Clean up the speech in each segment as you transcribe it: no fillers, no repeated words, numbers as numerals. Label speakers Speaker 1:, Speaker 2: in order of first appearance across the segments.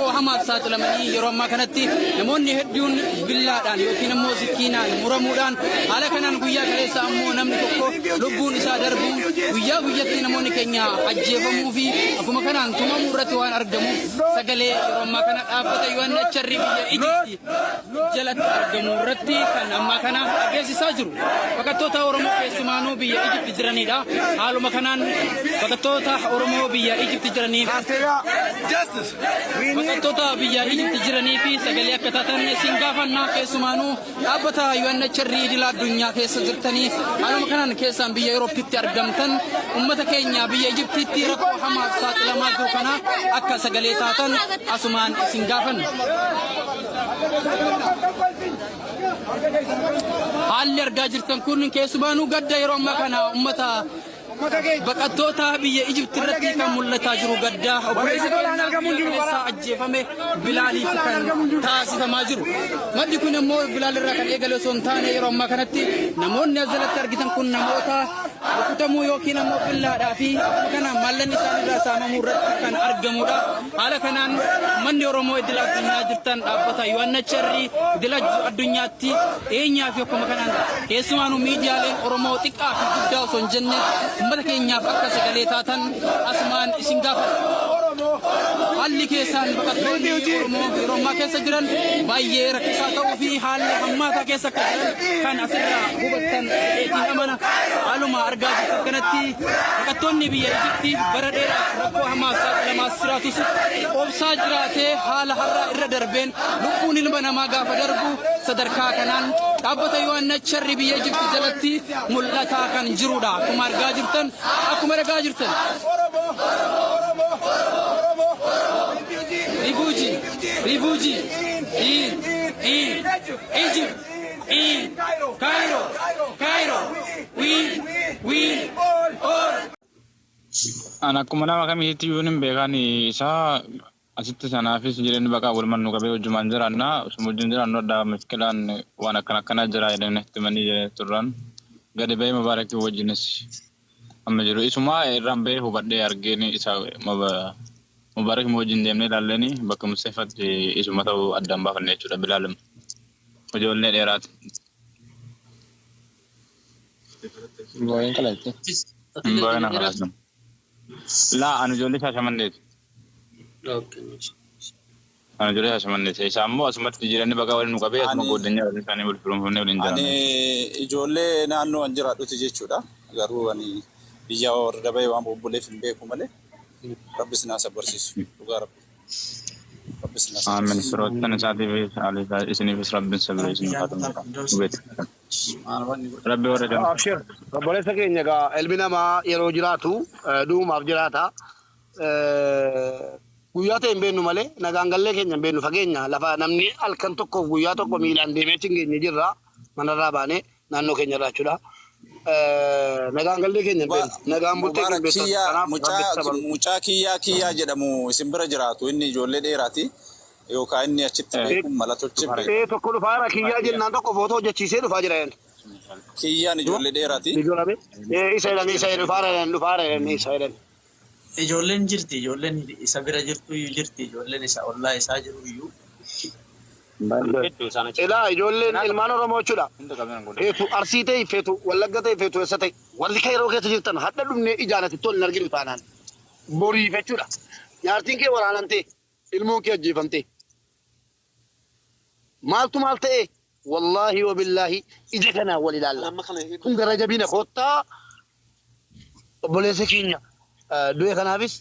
Speaker 1: وهما سات لمني يروم ما كانتي نموني هديون بالله دان يوكي نمو سكينا مرمودان على كنان قويا كليسا أمو نمني كوكو لبون إسا دربو قويا تي نموني كينيا عجيبمو في أكو ما كنان تما مرتوان أرقمو سقلي يروم ما كانت آفتا يوان نتشري بيا إجتي جلت أرقمو رتي كان أما كان أجيسي ساجرو فكتوتا ورمو كيسمانو بيا إجتي جراني دا حالو ما كنان فكتوتا ورمو بيا إجتي جراني فكتوتا بيا إجتي جراني في سقلي أكتاتن سنغافنا كيسمانو أبتا يوان نتشري دلا الدنيا كيس جرتني حالو ما كنان كيسان بيا يروبتي أرقمتن أمتا كينيا بيا إجتي ركو حما سات لما دوكنا أكا سقلي تاتن أسمان سنغافن حال يرجع جرتن كون كيسبانو قد يروم مكانا أمتا بقتوتا بيا إجبت الرتي كمل تاجرو قدا وبريسا أجيفامي بلالي فكان تاسي فماجرو ما ديكون مو بلال الركان إيقالو سونتاني يروم مكانتي نمون نزلت ترقيتن كون نموتا وكتمو يوكي نمو بالله دافي كان مالن نسان راساما مرد كان أرقمو دا على كانان من يرومو إدلا الدنيا جرتن أبتا يوانا تشري إدلا الدنيا تي إينيا فيكو مكانان كيسوانو ميديا لين أرومو تكا في قداو سون جنة مركينيا فكا سقليتاتن أسمان إسنغافر حالي كيسان بقتوني روما كيسا جران بايي ركسا تو في حال حماتا كيسا كجران كان أسرع هبتن إيتين أمانا علوما أرقاج كانتي بقتوني بيا إجبتي بردير ربو حماسات لما سراتوس وبسا جراتي حال حرا إردربين لقوني لبنا ما غاف دربو صدركا كانان أبتا يوان نتشري بيا إجبتي جلتي ملتا كان جرودا كمار غاجرتن أكو مرا غاجرتن ريفوجي Egypt Cairo we all
Speaker 2: أنا كمانا كم يتيونين بيغاني إسا أسيت سنة في سجلين بقى ولمن نقبل وجمان جرانا سموجين جرانا دا مشكلان وانا كنا جرا يدين احتمالي تران قد باي مبارك وجنس أما جرو إسما رامبي هو بدي أرجعني إسا مبارك موجين ديمني لالني بقى مستفاد إسما تو أدم بافني شو بالعلم وجولنا الإيرات
Speaker 3: Bukan kalau itu.
Speaker 2: بقينا خلاص لا أنا جولي شاشمان ديت أنا جولي شاشمان ديت إسامو أسمت تجيرني بقى ولن نقبل أسمع قدنيا ولن ثاني بالفيلم هنا ولن جانا
Speaker 4: أني جولي نانو أنجرا دوتي جودا غارو أني بيجا وردبي وام بقولي في البيت كمله ربي سنا سبرسيس لغا ربي سنا
Speaker 2: آمين سروتنا ساتي في على إسني في رب سبري إسني خاتم وبيت ربي ورجع
Speaker 5: أبشر ربنا سكين يجا البنا ما يروجراتو دوم أبجراتا guyyaata hin beeknu malee nagaangallee keenya hin beeknu fageenya lafa namni halkan tokko guyyaa tokko miilaan deemee cingeenye jirra manarraa baanee naannoo keenya irraa jechuudha. Nagaangallee keenya hin beeknu nagaan bultee keenya beeknu
Speaker 4: mucaa kiyyaa jedhamu isin bira jiraatu inni ijoollee dheeraati yookaan inni achitti beeku mala tolchee
Speaker 5: tokko dhufaara kiyyaa jennaan tokko footoo hojjechiisee dhufaa jira yan
Speaker 4: kiyyaan ijoollee dheeraati
Speaker 5: isa jedhan isa jedhan
Speaker 6: ijoolleen jirti ijoolleen isa bira jirtu jirti ijoolleen isa ollaa isaa jiru iyyuu
Speaker 5: ilaa ijoolleen ilmaan oromoo jechuudha feetu arsii ta'e feetu wallagga ta'e feetu eessa ta'e walli kayroo keessa jirtan hadha dhumnee ijaanatti tolni arginu taanaan boriif jechuudha nyaartiin kee waraanamtee ilmoon kee ajjeefamtee maaltu maal ta'e wallaahi wabillaahi ija kanaa wal ilaalla kun gara jabina koottaa obboleessa keenya du'e kanaafis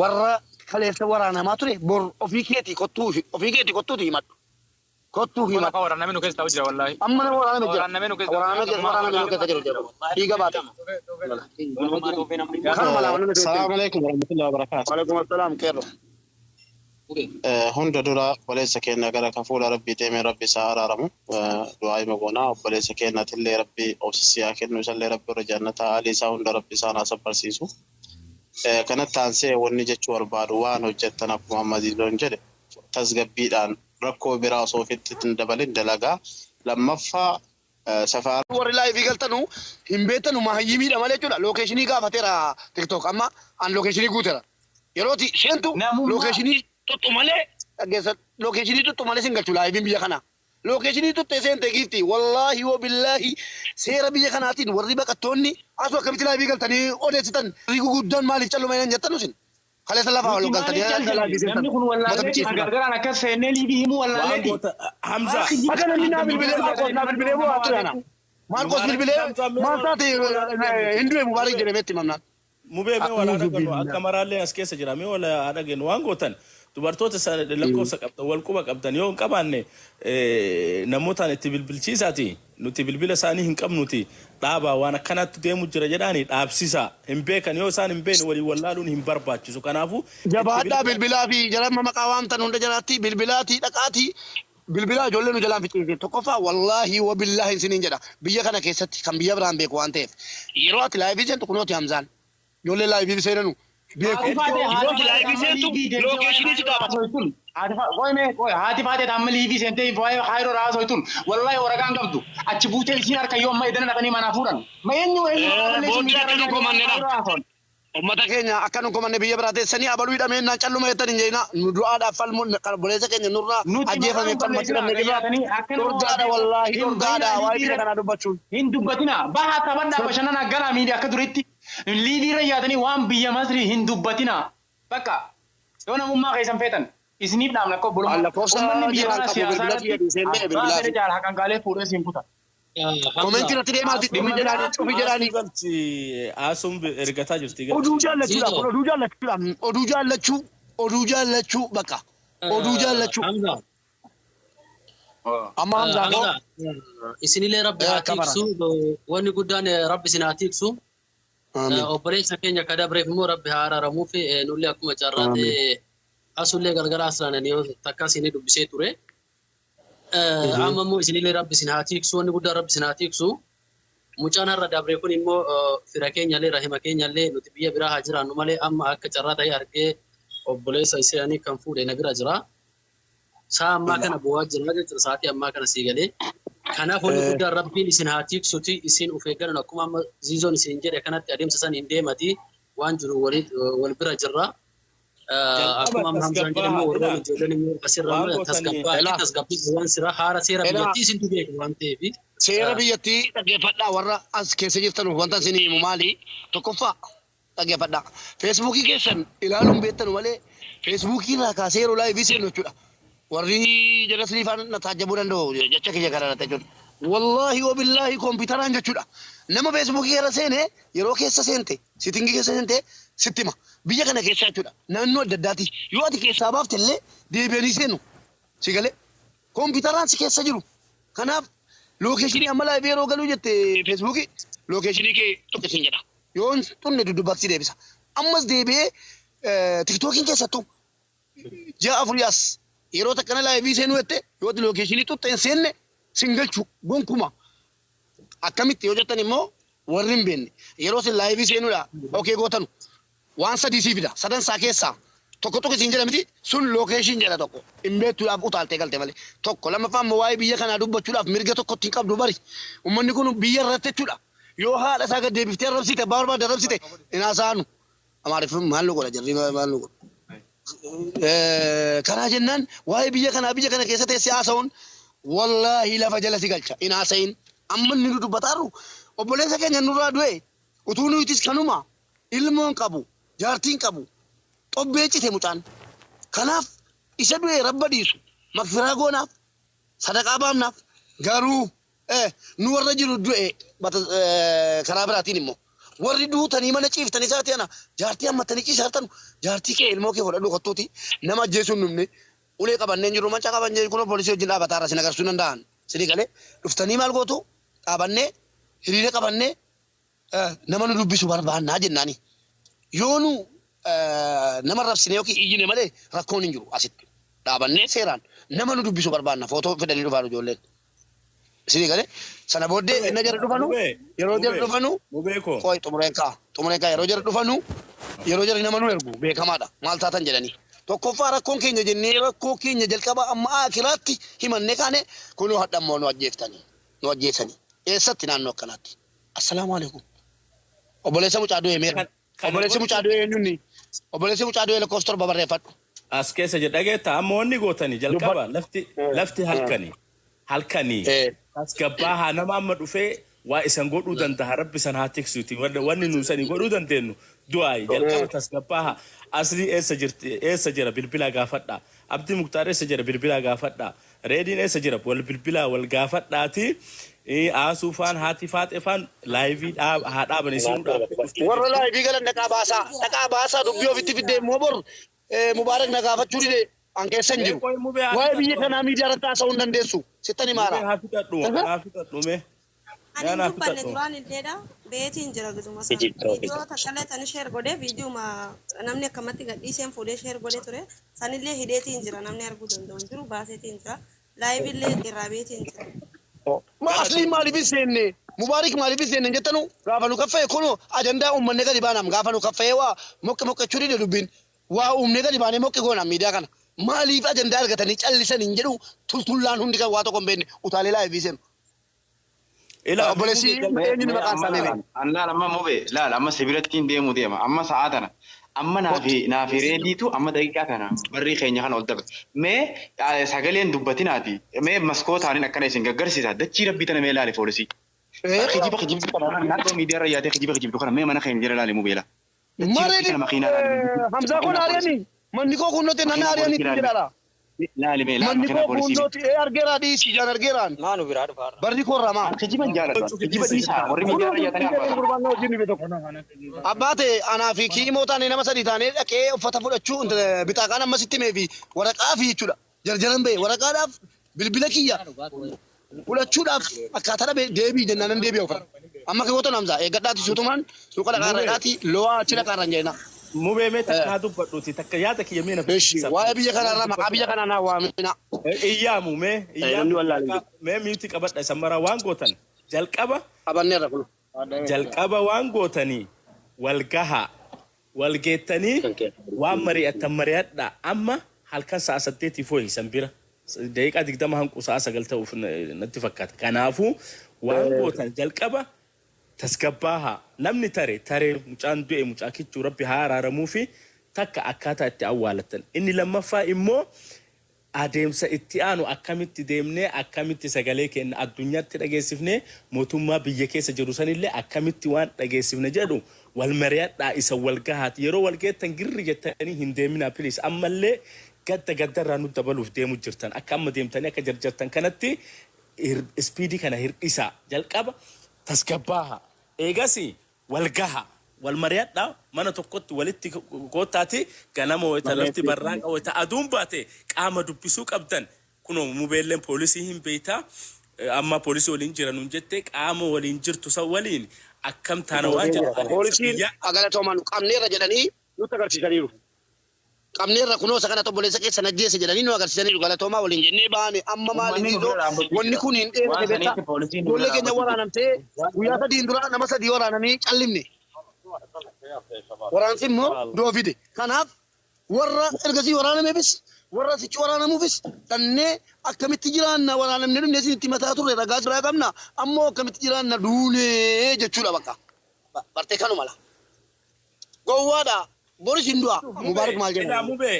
Speaker 5: warra kaleessa waraanamaa ture bor ofii keetii kottuuti himadhu kottuu himadhu
Speaker 2: waraanamee nu keessa ta'u jira wallaahi
Speaker 5: amma nama waraanamee jira waraanamee nu keessa jiru dhiiga baate
Speaker 3: Assalamu alaikum warahmatullahi wabarakatuh.
Speaker 5: waalaikum assalaam keerro
Speaker 3: Hunda dura obboleessa keenya gara kafuula rabbii deemee rabbi isaa araaramu du'aa hima goonaa obboleessa keenyatillee rabbi obsisiyaa kennu isallee rabbi irra jannataa haalii isaa hunda rabbi isaan haa sabbarsiisu. Kanatti aansee wanni jechuu barbaadu waan hojjettan akkuma Ammadiiloon jedhe tasgabbiidhaan rakkoo biraa osoo ofitti hin dabalin dalagaa lammaffaa safaara
Speaker 5: warri laayivii galtanu hin beektanu mahayyimiidha malee jechuudha lookeeshinii gaafateera tiktok amma an lookeeshinii guuteera yerooti isheentu lookeeshinii tuttu malee dhaggeessa lookeeshinii tuttu malee singalchu laayiviin biyya kanaa. Lookeeshinii tuttee seentee giifti wallaahi wa billaahi seera biyya kanaatiin warri baqattoonni asuu akkamitti laayivii galtanii odeessitan riigu guddaan maaliif calluma hin jettan isin. Kaleessa lafaa wal galtanii laayivii seetan.
Speaker 6: Namni kun wallaalee gargaaraan akkas seennee liibii himuu wallaalee.
Speaker 7: Hamza.
Speaker 5: Akka namni naa bilbilee bu'aa turana. Marcos bilbilee maal taate hinduu mubaarak jedhametti mamnaan.
Speaker 7: Mubee mee wala dhaganu akka maraallee as keessa jira mee wala dhaganu waan gootan dubartoota lakkoofsa qabdan wal quba qabdan yoo hin qabaanne namootaan itti bilbilchiisaati nuti bilbila isaanii hin qabnuti dhaabaa waan akkanatti deemu jira jedhaanii dhaabsisa hin beekan yoo isaan hin beekne walii wallaaluun hin barbaachisu kanaafu
Speaker 5: jabaadhaa bilbilaa fi jarama maqaa waamtan hunda jalaatti bilbilaatii dhaqaatii bilbilaa ijoollee nu jalaan fixiise tokkoffaa wallaahi wa billaahi isiniin jedha biyya kana keessatti kan biyya biraan beeku waan ta'eef yeroo ati laayivii seentu kunooti Hamzaan ijoollee laayivii seenanu beeku yeroo ati laayivii seentu lookeeshinii si gaafatu.
Speaker 6: Haati faatee amma liivii seentee waa'ee haayiroo raasoo tun wallahi waragaan qabdu achi buutee isiin harka yoo amma edana dhaqanii manaa fuudhan. Ma eenyu
Speaker 5: ummata keenya akka nu komanne biyya biraa teessanii abaluu hidhamee naan calluma jettan hin jeena nu du'aadhaaf falmuun boleessa keenya nurraa ajjeefame falmatti dhabne dhibaa dorgaadha wallaahi dorgaadha waa'ee biyya kanaa dubbachuun.
Speaker 6: Hin dubbatina bahaa taphadhaa bashannana gara miidiyaa akka duritti liivii irra yaatanii waan biyya Masrii hin dubbatina bakka yoo namummaa keessan feetan isiniif dhaabna akka obboloon uummanni biyya kanaa siyaasaa jaala haqanqaalee fuudhee siin kuta.
Speaker 5: Komentii irratti deemaa dhimmi jedhaanii
Speaker 7: Asum ergataa jirti.
Speaker 5: Oduu jaallachuu bakka oduu jaallachuu. Amma Hamzaa
Speaker 8: isinillee rabbi haa tiksu wanni guddaan rabbi isin haa tiksu. Obboleessa keenya akka dabreef immoo rabbi haa araaramuu fi nullee akkuma carraate asullee gargaraa asirrananii takka isinii dubbisee ture. Amma immoo isinillee rabbi isin haa tiksu wanni guddaan rabbi isin haa tiksu. Mucaan har'a dabree kun immoo fira keenyallee rahima keenyallee nuti biyya biraa haa jiraannu malee amma akka carraa ta'ee argee obboleessa isaanii kan fuudhe na bira jira. Saa ammaa kana bu'aa jira jechuudha sa'aatii ammaa kana sii galee. Kanaaf wanni guddaan rabbiin isin haa tiksuti isin of eeggannoon akkuma amma ziizoon isin jedhe kanatti adeemsa san hin deemati waan jiru wal bira jirra. Akkuma Hamzaan jedhamu warroon ijoolleen immoo asirraa tasgabbii waan sira haara seera biyyattii isintu beeku waan ta'eef.
Speaker 5: Seera biyyattii dhaggeeffadhaa warra as keessa jirtan wanta isin himu maali tokkoffaa dhaggeeffadhaa. Feesbuukii keessan ilaaluun beektan malee feesbuukii irraa kaasee yeroo laayivii seenu jechuudha. Warri jala siliifaan na taajjabuu danda'u jecha kiyya kana irratti jechuudha. Wallaahi wabillaahi kompiitaraan jechuudha. Nama feesbuukii irra seene yeroo keessa seente sitingii keessa seente sitti hima. Biyya kana keessa jechuudha. Naannoo adda addaati. Yoo ati keessaa baafte illee deebi'anii seenu si galee kompiitaraan si keessa jiru. Kanaaf lookeeshinii amma laayivii yeroo galuu jette feesbuukii lookeeshinii kee tuqqisin jedha. Yoo tunne duddubbatti deebisa. Ammas deebi'ee tiktookiin keessattuu ji'a afuriyaas yeroo takkana laayivii seenuu jette yoo lookeeshinii tuqxe hin seenne singalchu gonkuma. Akkamitti yoo jettan immoo warri hin beekne yeroo sin laayivii seenuudha okee gootanu waan sadii sii fida sadan isaa keessaa tokko tokko isin jedhamti sun lookeeshin jedha tokko hin beektuudhaaf utaaltee galte malee tokko lammaffaa ammoo waa'ee biyya kanaa dubbachuudhaaf mirga tokkotti hin qabdu bari uummanni kun biyya irratti jechuudha yoo haadha isaa gad deebiftee arrabsite barbaade arrabsite hin haasa'anu amaariffin maal nu godha jarri maal nu godha karaa jennaan waa'ee biyya kana keessa teessee haasa'uun wallaahi lafa jala si galcha hin haasa'in amma inni nu dubbataarru obboleessa keenya nurraa du'e utuu nuyitis kanuma ilmoon qabu jaartiin qabu xobbee cite mucaan kanaaf isa du'e rabba dhiisu magfiraa goonaaf sadaqaa baamnaaf garuu nu warra jiru du'e karaa biraatiin immoo warri duutanii mana ciiftanii isaati ana jaartii hammatanii ciisaartan jaartii kee ilmoo kee fudhadhu kottuuti nama ajjeesuun numne ulee qabanneen jiru manca qabannee kun poolisii wajjin dhaabataarra sin agarsuu danda'an sidii galee dhuftanii maal gootu dhaabannee hiriira qabannee nama nu dubbisu barbaannaa jennaani yoo nu nama rabsine yookiin iyyine malee rakkoon hin jiru asitti dhaabannee seeraan nama nu dubbisu barbaanna footoo fidanii dhufaan ijoolleen sidii galee sana booddee inni jara dhufanu yeroo jara dhufanu qoy xumureen kaa yeroo jara dhufanu yeroo jara nama nu ergu beekamaadha maal taatan jedhanii tokkoffaa rakkoon keenya jennee rakkoo keenya jalqaba amma akiraatti himannee kaane kunoo hadhammoo nu ajjeessanii eessatti naannoo akkanaatti assalaamu alaikum obboleessa mucaa du'e meera obboleessi mucaa du'e eenyunni obboleessi mucaa du'e lakkoofsa torba barreeffadhu
Speaker 7: as keessa jedhageetta amma wanni gootanii jalqaba lafti halkanii tasgabbaa haa nama amma dhufee waa isan godhuu danda'a rabbi san haa tiksuuti wanni nu sanii godhuu dandeenyu du'aayi jalqaba tasgabbaa haa asli eessa jira bilbila gaafadha abdii muktaar eessa jira bilbila gaafadha reediin eessa jira wal bilbila wal gaafadhaati aasuufaan haati faaxefaan laayivii haa dhaabanii sun
Speaker 5: warra laayivii galan dhaqaa baasaa dubbii ofitti fiddee immoo bor mubaarak na gaafachuu dide an keessan jiru waa'ee biyya kanaa miidiyaa irratti haasa'uu hin dandeessu sittani maara
Speaker 7: haa fixadhume
Speaker 9: ani dubbanne duraan illeedha beetiin jira giduma isaa viidiyoo takkalee tani sheer godhee viidiyoo namni akkamatti gadhiiseen fuudhee sheer godhee ture sanillee hidheetiin jira namni arguu danda'u jiru baaseetiin jira laayivillee irraa beetiin jira.
Speaker 5: Asli maaliif seenne mubaarik maaliif seenne jettanu gaafa nu kaffee kunu ajandaa uummanne gadi baanam gaafa nu kaffee waa moqqachuu dide dubbiin waa uumne gadi baanee moqqi goonam miidiyaa kana maaliif ajandaa argatanii callisan hin jedhu tultullaan hundi kan waa tokko hin beekne utaalee laayivii seenu. Obboleessi eenyuun maqaan isaa beekne.
Speaker 6: Laala amma mubee laala amma sibiirattiin deemuu deema amma sa'aa tana amma naafi reediitu amma daqiiqaa kana barrii keenya kana ol dabe mee sagaleen dubbatinaati mee maskootaaniin akkana isin gaggarsiisa dachii rabbii tana mee laale poolisii. Kijiba kana naannoo miidiyaa irra yaatee kijiba kana mee mana keenya jira laale mubeela.
Speaker 5: Mareedi Hamzaa kun Ariyani manni koo kunnooti nanni Ariyani jedhara.
Speaker 6: Laale mee laale
Speaker 5: manni koo kunnooti argeera dhiisii jaan argeeraan.
Speaker 6: Maanu biraa dhufaarra.
Speaker 5: Barri koo ramaa.
Speaker 6: Kijiban jaalladha. Kijiba dhiisaa warri miidiyaa irra yaatanii
Speaker 5: abbaate anaa fi kiimoo taanee nama sadii taanee dhaqee uffata fudhachuu bitaakaan amma sitti mee fi waraqaa fi jechuudha. Jarjaran ba'e waraqaadhaaf bilbila kiyya fudhachuudhaaf akkaataa deebii jennaan deebi'a uffata. Amma kiimoo namzaa eeggadhaati suutumaan suuqa dhaqaarraadhaati lo'aa achi dhaqaarran jeenna.
Speaker 7: Mubee mee takka haa dubbadhuuti takka yaada kiyya mee na
Speaker 5: fudhisa. Waa'ee biyya kanarraa maqaa biyya kanaa naa waamina.
Speaker 7: Iyyaamu mee miiti qabadha isa maraa waan gootan jalqaba
Speaker 5: qabanneerra kun.
Speaker 7: Jalqaba waan gootanii walgeettanii waan mari'adha amma halkan sa'a 8 fooyi san bira daqiiqaa 20 hanqu sa'a 9 ta'uuf natti fakkaata. Kanaafuu waan gootan jalqaba tasgabbaaha namni tare mucaan du'e mucaa kichuu rabbi haa araaramuu fi takka akkaataa itti awwaalatan inni lammaffaa immoo adeemsa itti aanu akkamitti deemnee akkamitti sagalee keenya addunyaatti dhageessifnee mootummaa biyya keessa jiru sanillee akkamitti waan dhageessifne jedhu wal mari'adhaa isa wal gahaati yeroo wal geettan girri jettanii hin deeminaa please ammallee gaddarraa nu dabaluuf deemu jirtan akka amma deemtanii akka jarjartan kanatti ispiidii kana hir'isaa jalqaba tasgabbaaha eegasi wal gaha wal mari'adhaa mana tokkotti walitti kootaati ganama wayita lafti barraaqa wayita aduun baate qaama dubbisuu qabdan kunoo mubeelleen poolisii hin beeytaa amma poolisii waliin jiran hin jette qaama waliin jirtu san waliin akkam taana waan jedhan
Speaker 5: poolisiin agalatoomaan qabneerra jedhanii nutti agarsiisaniiru. Qabneerra kunoo isa kana obboleessa keessa najjeesse jedhanii nu agarsiisaniiru galatoomaa waliin jennee baane amma maaliif wanni kun hin dheerate beektaa ijoollee keenya waraanamtee guyyaa sadiin dura nama sadii waraananii callimne. Waraansi immoo doofide. Kanaaf warra ergasii waraanameefis warra sichi waraanamuufis dhannee akkamitti jiraanna waraanamne dhumne isinitti mataa turre ragaa biraa qabna ammoo akkamitti jiraanna duunee jechuudha bakka. Bartee kanuma la. Gowwaadha. Boris Hindua Mubarak maal jedhama.
Speaker 7: Mubee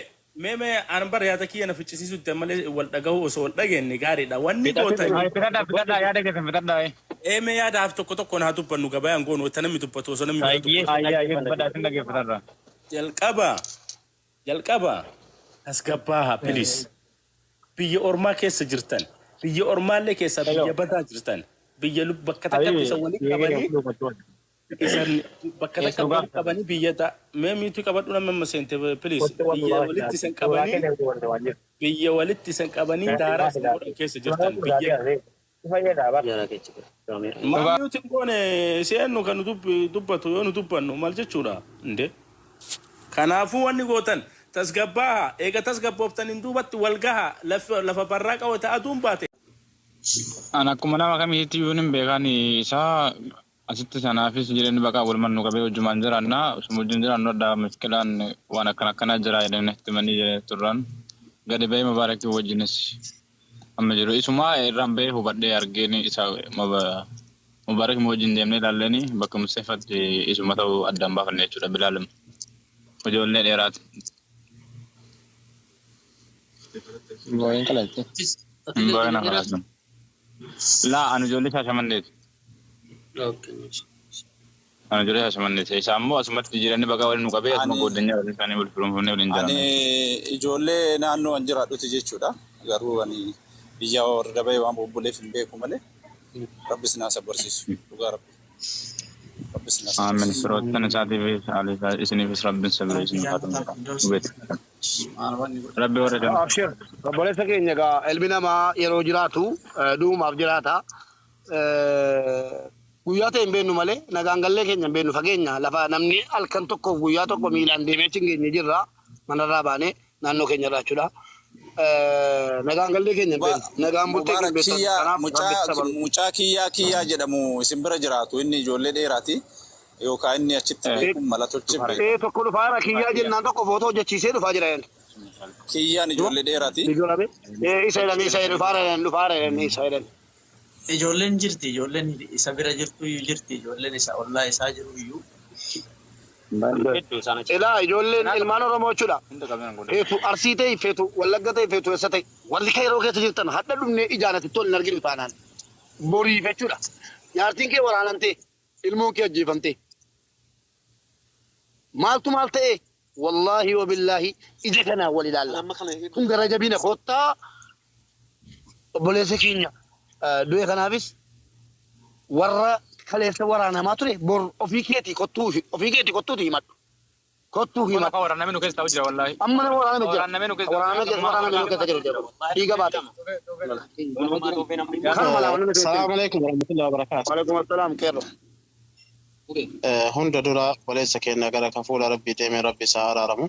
Speaker 7: mee anbar yaada kiyya na ficcisiisutti malee wal dhagahu osoo wal dhageenye gaariidha. Wanni gootan.
Speaker 2: Fitadhaa yaada keessan fitadhaa.
Speaker 7: Mee yaadaaf tokko naa dubbannu gabayaan goonu wata namni dubbatu osoo namni
Speaker 2: dubbatu.
Speaker 7: Jalqaba tasgabbaaha please. Biyya ormaa keessa jirtan biyya ormaallee keessa biyya badaa jirtan biyya bakka takkatti isa waliin qabanii isan bakka takkatti qabanii biyya mee miitu qabadhu nama maseente please biyya walitti isan qabanii daaraa isan godhan keessa jirtan biyya maal nuti goone seennu kan dubbatu yoo nu dubbannu maal jechuudha inde kanaafuu wanni gootan tasgabbaaha eega tasgabbooftaniin duubatti wal gaha lafa barraaqa wata aduun baate.
Speaker 2: Ana akkuma nama kamiitti iyyuu hin beekan isaa asitti sanaafis jireenyi bakka walumaan nu qabee hojjumaan jiraannaa osuma wajjin jiraannu adda miskilaan waan akkana jira jedhanii himanii turran gadi ba'ee mubaarakii wajjinis amma jiru isuma irraan ba'ee hubadhee argeen isa mubaarakii wajjin deemnee ilaallee bakka Musteefatti isuma ta'uu addaan baafanne jechuudha bilaalama. Ijoollee dheeraati. Boyin kalatti. Boyin akalasan. La anu ijoollee Shaashamanneeti. Anu ijoollee Shaashamanneeti. Isaan immoo asumatti jiranii bakka waliin nu qabee asuma gooddanii waliin isaanii wal firoomfamnee waliin jiran.
Speaker 4: Ani ijoollee naannoo an jiraadhuti jechuudha. Garuu ani biyya warra dabayee waan bobboleef hin beeku malee Rabbis na sabarsiisu. Dhugaa Rabbi. Rabbis na sabarsiisu.
Speaker 2: Aamin. Firoottan isaatiifis isiniifis Rabbiin sabira isin faatuudha. Rabbi warra jala.
Speaker 5: Abshir. Obboleessa keenya egaa ilmi namaa yeroo jiraatu du'umaaf jiraata. Guyyaa ta'e hin beeknu malee nagaan gallee keenya hin beeknu fageenya lafa namni halkan tokkoof guyyaa tokko miilaan deemee cingeenye jirra manarraa baanee naannoo keenya irraa jechuudha. Nagaan gallee keenya hin beeknu. Nagaan bultee keenya beeknu.
Speaker 4: Mucaa kiyyaa jedhamu isin bira jiraatu inni ijoollee dheeraati. Yookaan inni achitti beeku mala tolchee beeku.
Speaker 5: Tokko dhufaara kiyyaa jennaan tokko footoo hojjechiisee dhufaa jira yan.
Speaker 4: Kiyyaan ijoollee dheeraati.
Speaker 5: Isa jedhan.
Speaker 8: Ijoolleen jirti, ijoolleen isa bira jirtu iyyuu jirti, ijoolleen isa ollaa isaa jiru iyyuu.
Speaker 5: Ilaa ijoolleen ilmaan Oromoo jechuudha. Feetu Arsii ta'e feetu Wallagga ta'e feetu eessa ta'e warri Kairoo keessa jirtan hadda dhumnee ijaanatti tolni arginu taanaan boriif jechuudha. Nyaartiin kee waraanamtee ilmoon kee ajjeefamtee. Maaltu maal ta'e wallaahi wabillaahi ija kanaa wal ilaalla. Kun gara jabina koottaa obboleessa keenya. Du'e kanaafis warra kaleessa waraanamaa ture bor ofii keetii kottuuti himadhu. Kottuu himadhu.
Speaker 2: Akka waraanamee nu keessa ta'u jira wallaahi.
Speaker 5: Amma nama waraaname jira.
Speaker 2: Waraanamee nu keessa
Speaker 5: jiru jira. Dhiiga baate.
Speaker 3: Salaamu alaikum warahmatullahi wabarakatuh.
Speaker 5: Waalaikum assalaam keerro.
Speaker 3: Hunda dura obboleessa keenya gara kafuula rabbii deemee rabbi isaa araaramu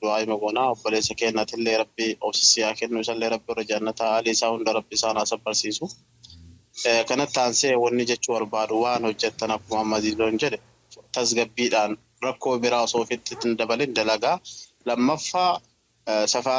Speaker 3: du'aa hima goonaa obboleessa keenyatillee rabbi obsisiyaa kennu isallee rabbi warra jannataa haalii isaa hunda rabbi isaan haa sabbarsiisu. Kanatti aansee wanni jechuu barbaadu waan hojjettan akkuma Aziizoon jedhe tasgabbiidhaan rakkoo biraa osoo ofitti hin dabalin dalagaa lammaffaa safaara